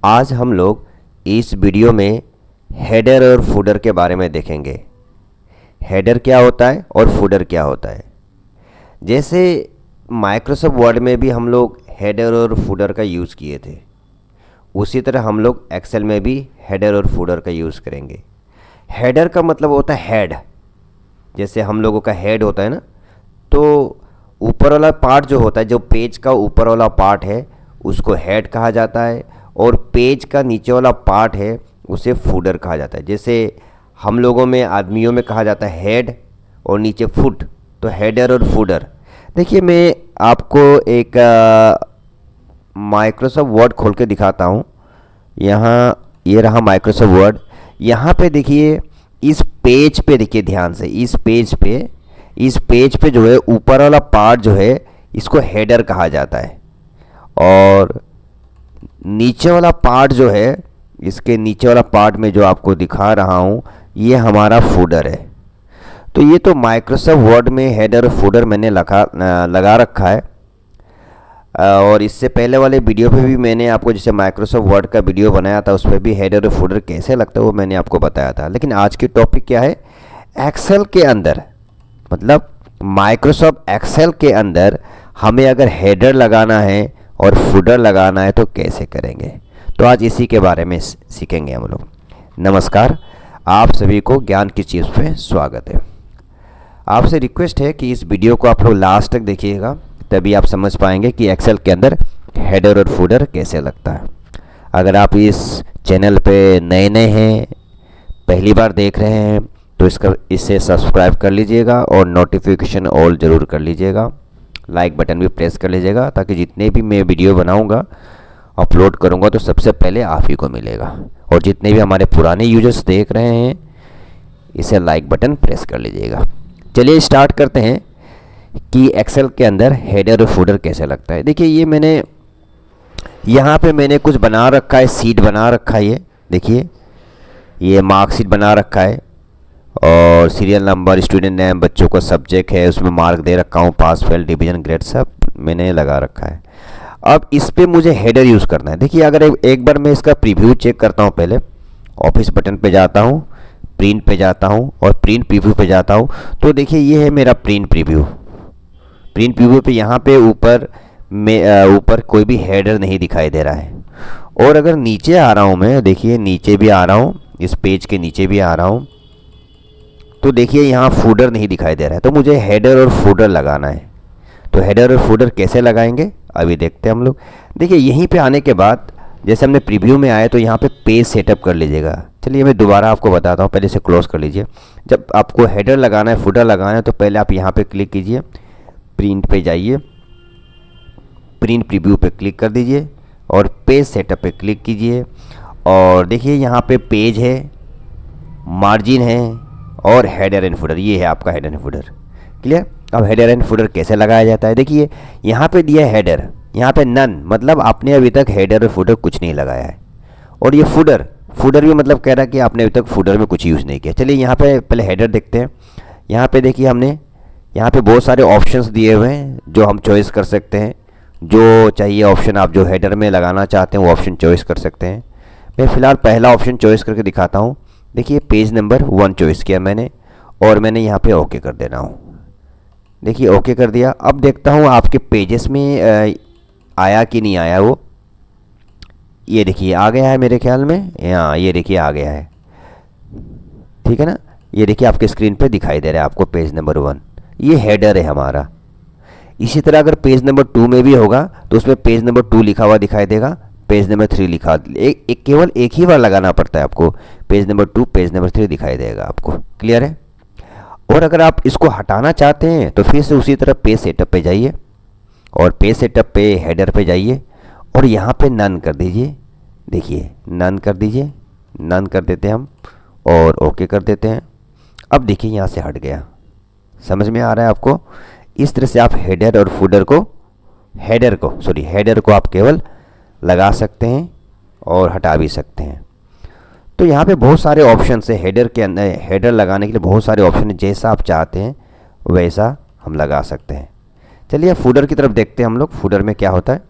आज हम लोग इस वीडियो में हेडर और फूडर के बारे में देखेंगे। हेडर क्या होता है और फूडर क्या होता है। जैसे माइक्रोसॉफ्ट वर्ड में भी हम लोग हेडर और फूडर का यूज़ किए थे, उसी तरह हम लोग एक्सेल में भी हेडर और फूडर का यूज़ करेंगे। हेडर का मतलब होता है हेड, जैसे हम लोगों का हेड होता है ना, तो ऊपर वाला पार्ट जो होता है, जो पेज का ऊपर वाला पार्ट है उसको हेड कहा जाता है, और पेज का नीचे वाला पार्ट है उसे फूडर कहा जाता है। जैसे हम लोगों में, आदमियों में कहा जाता है हेड और नीचे फुट, तो हेडर और फूडर। देखिए, मैं आपको एक माइक्रोसॉफ्ट वर्ड खोल के दिखाता हूँ। यहाँ ये रहा माइक्रोसॉफ्ट वर्ड। यहाँ पे देखिए, इस पेज पे देखिए ध्यान से, इस पेज पे जो है ऊपर वाला पार्ट जो है इसको हेडर कहा जाता है, और नीचे वाला पार्ट जो है, इसके नीचे वाला पार्ट में जो आपको दिखा रहा हूँ ये हमारा फूडर है। तो ये तो माइक्रोसॉफ्ट वर्ड में हेडर और फूडर मैंने लगा रखा है, और इससे पहले वाले वीडियो पे भी मैंने आपको, जैसे माइक्रोसॉफ्ट वर्ड का वीडियो बनाया था, उस पर भी हेडर और फूडर कैसे लगता है वो मैंने आपको बताया था। लेकिन आज की टॉपिक क्या है, एक्सेल के अंदर, मतलब माइक्रोसॉफ्ट एक्सेल के अंदर हमें अगर हेडर लगाना है और फूडर लगाना है तो कैसे करेंगे। तो आज इसी के बारे में सीखेंगे हम लोग। नमस्कार, आप सभी को ज्ञान की चीज़ पे स्वागत है। आपसे रिक्वेस्ट है कि इस वीडियो को आप लोग लास्ट तक देखिएगा, तभी आप समझ पाएंगे कि एक्सेल के अंदर हेडर और फूडर कैसे लगता है। अगर आप इस चैनल पे नए हैं, पहली बार देख रहे हैं, तो इसे सब्सक्राइब कर लीजिएगा और नोटिफिकेशन ऑल ज़रूर कर लीजिएगा। लाइक बटन भी प्रेस कर लीजिएगा, ताकि जितने भी मैं वीडियो बनाऊंगा, अपलोड करूंगा, तो सबसे पहले आप ही को मिलेगा। और जितने भी हमारे पुराने यूजर्स देख रहे हैं, इसे लाइक बटन प्रेस कर लीजिएगा। चलिए स्टार्ट करते हैं कि एक्सेल के अंदर हेडर और फूडर कैसे लगता है। देखिए, ये मैंने यहाँ पे मैंने कुछ बना रखा है, सीट बना रखा है। ये देखिए, ये मार्कशीट बना रखा है, और सीरियल नंबर, स्टूडेंट नेम, बच्चों का सब्जेक्ट है, उसमें मार्क दे रखा हूँ, पास फेल, डिवीजन, ग्रेड सब मैंने लगा रखा है। अब इस पे मुझे हेडर यूज़ करना है। देखिए, अगर एक बार मैं इसका प्रीव्यू चेक करता हूँ, पहले ऑफिस बटन पे जाता हूँ, प्रिंट पे जाता हूँ और प्रिंट प्रीव्यू पे जाता हूँ, तो देखिए ये है मेरा प्रिंट प्रीव्यू। प्रिंट प्रीव्यू पे यहाँ पे ऊपर कोई भी हेडर नहीं दिखाई दे रहा है। और अगर नीचे आ रहा हूँ मैं, देखिए नीचे भी आ रहा हूँ, इस पेज के नीचे भी आ रहा हूँ, तो देखिए यहाँ फूडर नहीं दिखाई दे रहा है। तो मुझे हेडर और फूडर लगाना है। तो हेडर और फूडर कैसे लगाएंगे अभी देखते हैं हम लोग। देखिए, यहीं पे आने के बाद, जैसे हमने प्रीव्यू में आए, तो यहाँ पे पेज सेटअप कर लीजिएगा। चलिए मैं दोबारा आपको बताता हूँ, पहले इसे क्लोज कर लीजिए। जब आपको हेडर लगाना है, फूडर लगाना है, तो पहले आप यहाँ पे क्लिक कीजिए, प्रिंट पे जाइए, प्रिंट प्रीव्यू पे क्लिक कर दीजिए और पेज सेटअप पे क्लिक कीजिए। और देखिए यहाँ पे पेज है, मार्जिन है और हेडर एंड फूडर। ये है आपका हेडर एंड फूडर। क्लियर। अब हेडर एंड फूडर कैसे लगाया जाता है, देखिए यहाँ पे दिया है हेडर, यहाँ पे नन, मतलब आपने अभी तक हेडर और फूडर कुछ नहीं लगाया है। और ये फूडर भी मतलब कह रहा है कि आपने अभी तक फूडर में कुछ यूज़ नहीं किया। चलिए यहाँ पे पहले हेडर देखते हैं। यहाँ पे देखिए, हमने यहाँ पे बहुत सारे ऑप्शंस दिए हुए हैं जो हम चॉइस कर सकते हैं। जो चाहिए ऑप्शन आप जो हेडर में लगाना चाहते हैं वो ऑप्शन चॉइस कर सकते हैं। मैं फ़िलहाल पहला ऑप्शन चॉइस करके दिखाता हूँ। देखिए, पेज नंबर 1 चॉइस किया मैंने, और मैंने यहाँ पे ओके कर देना हूँ। देखिए ओके कर दिया। अब देखता हूँ आपके पेजेस में आया कि नहीं आया वो। ये देखिए आ गया है मेरे ख्याल में, हाँ ये देखिए आ गया है। ठीक है ना, ये देखिए आपके स्क्रीन पे दिखाई दे रहा है आपको पेज नंबर 1, ये हेडर है हमारा। इसी तरह अगर पेज नंबर 2 में भी होगा तो उसमें पेज नंबर 2 लिखा हुआ दिखाई देगा, पेज नंबर 3 लिखा, केवल एक ही बार लगाना पड़ता है आपको। पेज नंबर 2, पेज नंबर 3 दिखाई देगा आपको। क्लियर है। और अगर आप इसको हटाना चाहते हैं तो फिर से उसी तरह पेज सेटअप पे जाइए, और पेज सेटअप पे हेडर पे जाइए, और यहाँ पे नन कर दीजिए। देखिए नन कर दीजिए, नन कर देते हैं हम, और ओके कर देते हैं। अब देखिए यहाँ से हट गया। समझ में आ रहा है आपको। इस तरह से आप हेडर और फूडर को, हेडर को आप केवल लगा सकते हैं और हटा भी सकते हैं। तो यहाँ पे बहुत सारे ऑप्शन है हेडर के अंदर। हेडर लगाने के लिए बहुत सारे ऑप्शन है, जैसा आप चाहते हैं वैसा हम लगा सकते हैं। चलिए फूडर की तरफ देखते हैं हम लोग। फूडर में क्या होता है,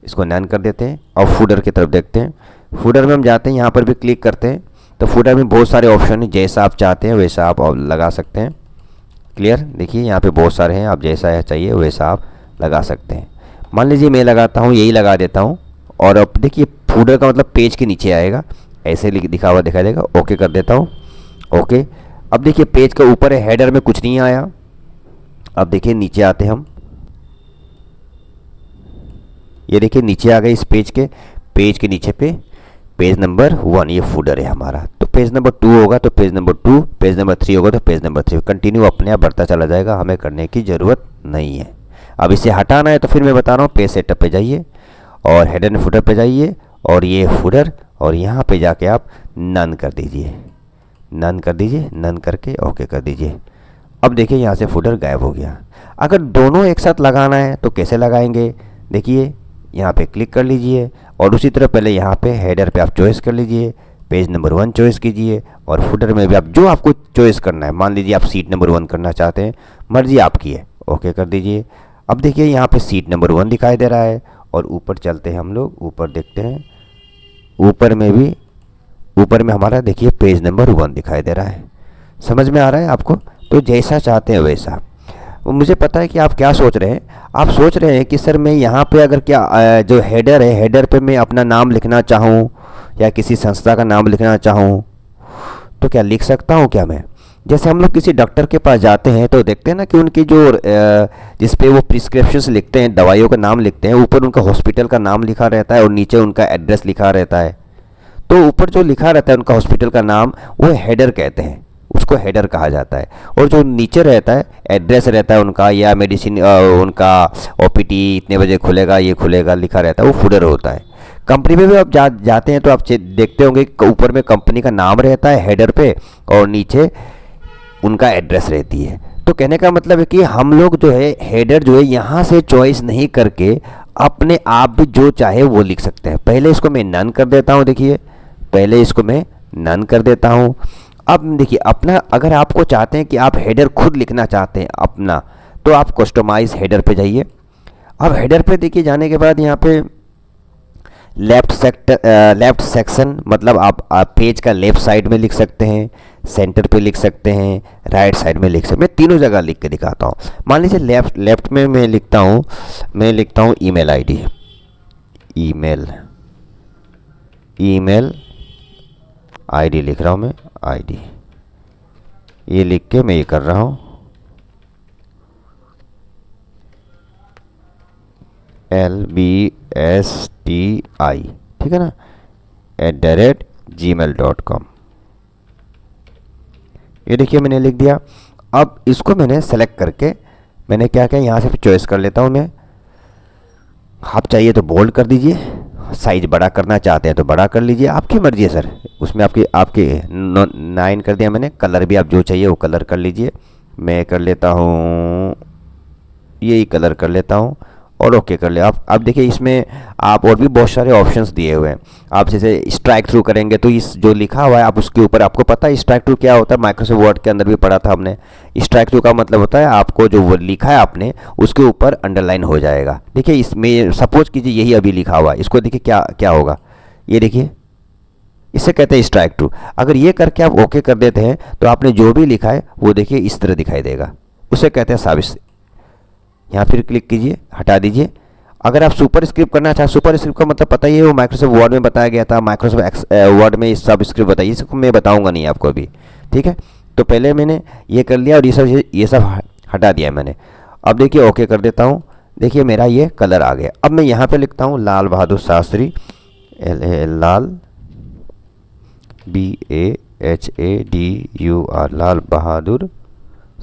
इसको नन कर देते हैं, और फूडर की तरफ देखते हैं। फूडर में हम जाते हैं, यहाँ पर भी क्लिक करते हैं तो फूडर में बहुत सारे ऑप्शन हैं, जैसा आप चाहते हैं वैसा आप लगा सकते हैं। क्लियर, देखिए यहाँ पे बहुत सारे हैं, आप जैसा चाहिए वैसा आप लगा सकते हैं। मान लीजिए मैं लगाता हूँ, यही लगा देता हूँ, और अब देखिए फूडर का मतलब पेज के नीचे आएगा, ऐसे दिखा हुआ दिखाई देगा। ओके कर देता हूँ, ओके। अब देखिए पेज के ऊपर है, हेडर में कुछ नहीं आया। अब देखिए नीचे आते हैं हम, ये देखिए नीचे आ गए इस पेज के नीचे पे पेज नंबर 1, ये फूडर है हमारा। तो पेज नंबर 2 होगा तो पेज नंबर 2, पेज नंबर 3 होगा तो पेज नंबर 3, कंटिन्यू अपने आप बढ़ता चला जाएगा, हमें करने की ज़रूरत नहीं है। अब इसे हटाना है तो फिर मैं बता रहा हूँ, पेज सेटअप पे जाइए और हेडर एंड फूडर पे जाइए, और ये फूडर, और यहाँ पे जाके आप नन कर दीजिए, नन कर दीजिए, नन करके ओके कर दीजिए। अब देखिए यहाँ से फूडर गायब हो गया। अगर दोनों एक साथ लगाना है तो कैसे लगाएंगे, देखिए यहाँ पे क्लिक कर लीजिए, और उसी तरह पहले यहाँ पे हेडर पे आप चॉइस कर लीजिए, पेज नंबर 1 चॉइस कीजिए, और फुटर में भी आप जो आपको चॉइस करना है, मान लीजिए आप सीट नंबर 1 करना चाहते हैं, मर्जी आपकी है, ओके कर दीजिए। अब देखिए यहाँ पे सीट नंबर 1 दिखाई दे रहा है, और ऊपर चलते हैं हम लोग, ऊपर देखते हैं, ऊपर में हमारा देखिए पेज नंबर 1 दिखाई दे रहा है। समझ में आ रहा है आपको? तो जैसा चाहते हैं वैसा। मुझे पता है कि आप क्या सोच रहे हैं, आप सोच रहे हैं कि सर मैं यहाँ पे अगर क्या जो हेडर है, हेडर पे मैं अपना नाम लिखना चाहूँ या किसी संस्था का नाम लिखना चाहूँ तो क्या लिख सकता हूँ क्या मैं? जैसे हम लोग किसी डॉक्टर के पास जाते हैं तो देखते हैं ना कि उनकी जो जिस पे वो प्रिस्क्रिप्शंस लिखते हैं, दवाइयों का नाम लिखते हैं, ऊपर उनका हॉस्पिटल का नाम लिखा रहता है और नीचे उनका एड्रेस लिखा रहता है। तो ऊपर जो लिखा रहता है उनका हॉस्पिटल का नाम, वो हेडर कहते हैं, उसको हेडर कहा जाता है। और जो नीचे रहता है, एड्रेस रहता है उनका, या मेडिसिन उनका ओपीटी इतने बजे खुलेगा, ये खुलेगा लिखा रहता है, वो फुडर होता है। कंपनी में भी आप जाते हैं तो आप देखते होंगे ऊपर में कंपनी का नाम रहता है हेडर पे, और नीचे उनका एड्रेस रहती है। तो कहने का मतलब है कि हम लोग जो है हेडर जो है यहाँ से चॉइस नहीं करके अपने आप भी जो चाहे वो लिख सकते हैं। पहले इसको मैं नन कर देता हूँ, देखिए पहले इसको मैं नन कर देता हूँ। अब देखिए अपना, अगर आपको चाहते हैं कि आप हेडर खुद लिखना चाहते हैं अपना, तो आप कस्टमाइज हेडर पे जाइए। अब हेडर पे देखिए जाने के बाद यहाँ पे लेफ्ट सेक्शन, मतलब आप पेज का लेफ्ट साइड में लिख सकते हैं, सेंटर पे लिख सकते हैं, राइट साइड में लिख सकते हैं। मैं तीनों जगह लिख के दिखाता हूँ। मान लीजिए लेफ्ट में मैं लिखता हूँ ईमेल आईडी, ईमेल आईडी लिख रहा हूँ मैं, आईडी ये लिख के मैं ये कर रहा हूँ, LBSTI, ठीक है ना, @gmail.com। ये देखिए मैंने लिख दिया। अब इसको मैंने सेलेक्ट करके मैंने क्या किया, यहाँ से चॉइस कर लेता हूँ मैं। आप चाहिए तो बोल्ड कर दीजिए, साइज बड़ा करना चाहते हैं तो बड़ा कर लीजिए, आपकी मर्जी है सर। उसमें आपके 9 कर दिया मैंने। कलर भी आप जो चाहिए वो कलर कर लीजिए। मैं कर लेता हूँ, यही कलर कर लेता हूँ और ओके कर ले आप। अब देखिए इसमें आप और भी बहुत सारे ऑप्शंस दिए हुए हैं। आप जैसे स्ट्राइक थ्रू करेंगे तो इस जो लिखा हुआ है आप उसके ऊपर, आपको पता है स्ट्राइक थ्रू क्या होता है? माइक्रोसॉफ्ट वर्ड के अंदर भी पढ़ा था हमने। स्ट्राइक थ्रू का मतलब होता है आपको जो वो लिखा है आपने उसके ऊपर अंडरलाइन हो जाएगा। देखिए इसमें सपोज कीजिए यही अभी लिखा हुआ है, इसको देखिए क्या होगा, ये देखिए इसे कहते हैं स्ट्राइक थ्रू। अगर ये करके आप ओके कर देते हैं तो आपने जो भी लिखा है वो देखिए इस तरह दिखाई देगा, उसे कहते हैं साबित। यहाँ फिर क्लिक कीजिए, हटा दीजिए। अगर आप सुपर स्क्रिप्ट करना चाहें, सुपर स्क्रिप्ट का मतलब पता ही है, वो माइक्रोसॉफ्ट वर्ड में बताया गया था। माइक्रोसॉफ्ट वर्ड में सब स्क्रिप्ट बताइए, इसको मैं बताऊंगा नहीं आपको अभी, ठीक है। तो पहले मैंने ये कर लिया और ये सब हटा दिया मैंने। अब देखिए ओके कर देता हूँ। देखिए मेरा ये कलर आ गया। अब मैं यहाँ पे लिखता हूँ Lal Bahadur Shastri, Lal BAHADUR, Lal Bahadur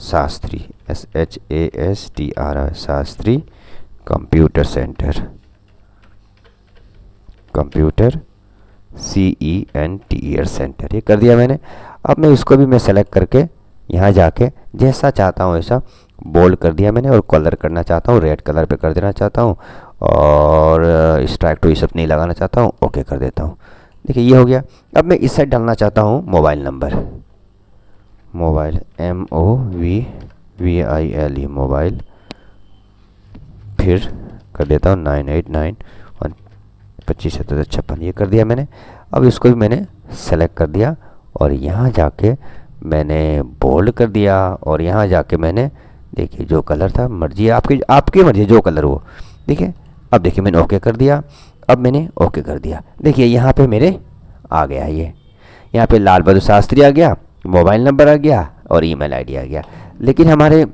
Shastri, SHASTRI, Shastri computer centre, computer CENTER centre, ये कर दिया मैंने। अब मैं इसको भी मैं सेलेक्ट करके यहाँ जाके जैसा चाहता हूँ वैसा बोल्ड कर दिया मैंने, और कलर करना चाहता हूँ रेड कलर पे कर देना चाहता हूँ, और स्ट्राइक टू ये सब नहीं लगाना चाहता हूँ, ओके कर देता हूँ। देखिए ये हो गया। अब मैं इस साइड डालना चाहता हूँ mobile number, mobile MOVILE, mobile, फिर कर देता हूँ 9891257756, ये कर दिया मैंने। अब इसको भी मैंने सेलेक्ट कर दिया और यहाँ जाके मैंने बोल्ड कर दिया और यहाँ जाके मैंने देखिए जो कलर था, मर्जी है आपकी, आपकी मर्जी जो कलर हो। देखिए अब देखिए मैंने ओके कर दिया, अब मैंने ओके कर दिया। देखिए यहाँ पे मेरे आ गया, ये यहाँ पे लाल बहादुर शास्त्री आ गया, मोबाइल नंबर आ गया और ईमेल आईडी आ गया। लेकिन हमारे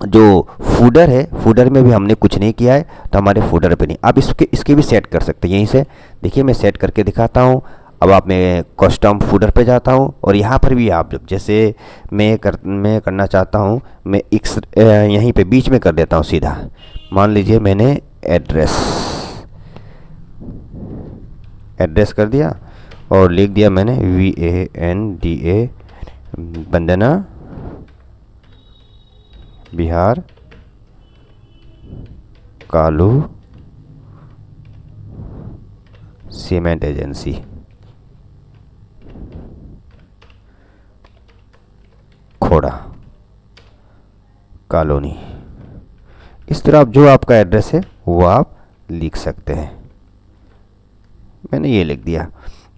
जो फूडर है, फूडर में भी हमने कुछ नहीं किया है, तो हमारे फूडर पे नहीं। आप इसके भी सेट कर सकते हैं यहीं से। देखिए मैं सेट करके दिखाता हूँ। अब आप मैं कस्टम फूडर पे जाता हूँ और यहाँ पर भी आप जैसे मैं करना चाहता हूँ, मैं एक्स यहीं पे बीच में कर देता हूँ सीधा। मान लीजिए मैंने एड्रेस कर दिया और लिख दिया मैंने VANDA वंदना बिहार कालू सीमेंट एजेंसी, खोड़ा कॉलोनी। इस तरह आप जो आपका एड्रेस है वो आप लिख सकते हैं। मैंने ये लिख दिया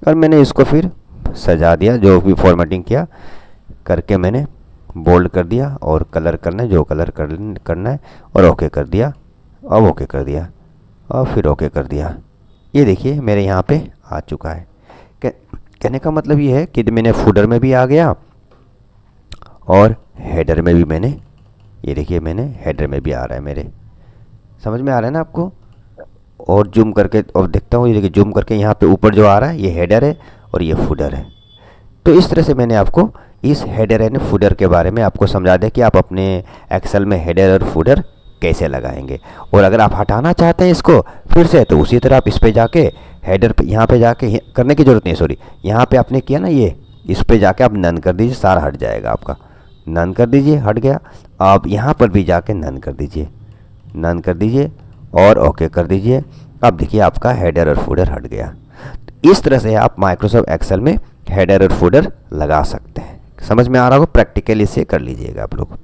और मैंने इसको फिर सजा दिया, जो भी फॉर्मेटिंग किया करके मैंने बोल्ड कर दिया और कलर करना है जो कलर करना है और ओके कर दिया। अब ओके कर दिया और फिर ओके कर दिया। ये देखिए मेरे यहाँ पे आ चुका है। कहने का मतलब ये है कि मैंने फूडर में भी आ गया और हेडर में भी मैंने, ये देखिए मैंने हेडर में भी आ रहा है मेरे, समझ में आ रहा है ना आपको। और जूम करके और देखता हूँ, ये देखिए जूम करके यहाँ पे ऊपर जो आ रहा है ये हेडर है और ये फूडर है। तो इस तरह से मैंने आपको इस हेडर एंड फूडर के बारे में आपको समझा दिया कि आप अपने एक्सेल में हेडर और फूडर कैसे लगाएंगे। और अगर आप हटाना चाहते हैं इसको फिर से, तो उसी तरह आप इस पे जाके हेडर पे, यहाँ पे जाके करने की ज़रूरत नहीं, सॉरी यहाँ पे आपने किया ना, ये इस पे जाके आप नन कर दीजिए, सारा हट जाएगा आपका। नन कर दीजिए, हट गया। आप यहाँ पर भी जाके नन कर दीजिए, नन कर दीजिए और ओके कर दीजिए। अब देखिए आपका हेडर और फूडर हट गया। इस तरह से आप माइक्रोसॉफ्ट एक्सेल में हेडर और फूडर लगा सकते हैं। समझ में आ रहा होगा, प्रैक्टिकली इसे कर लीजिएगा आप लोग।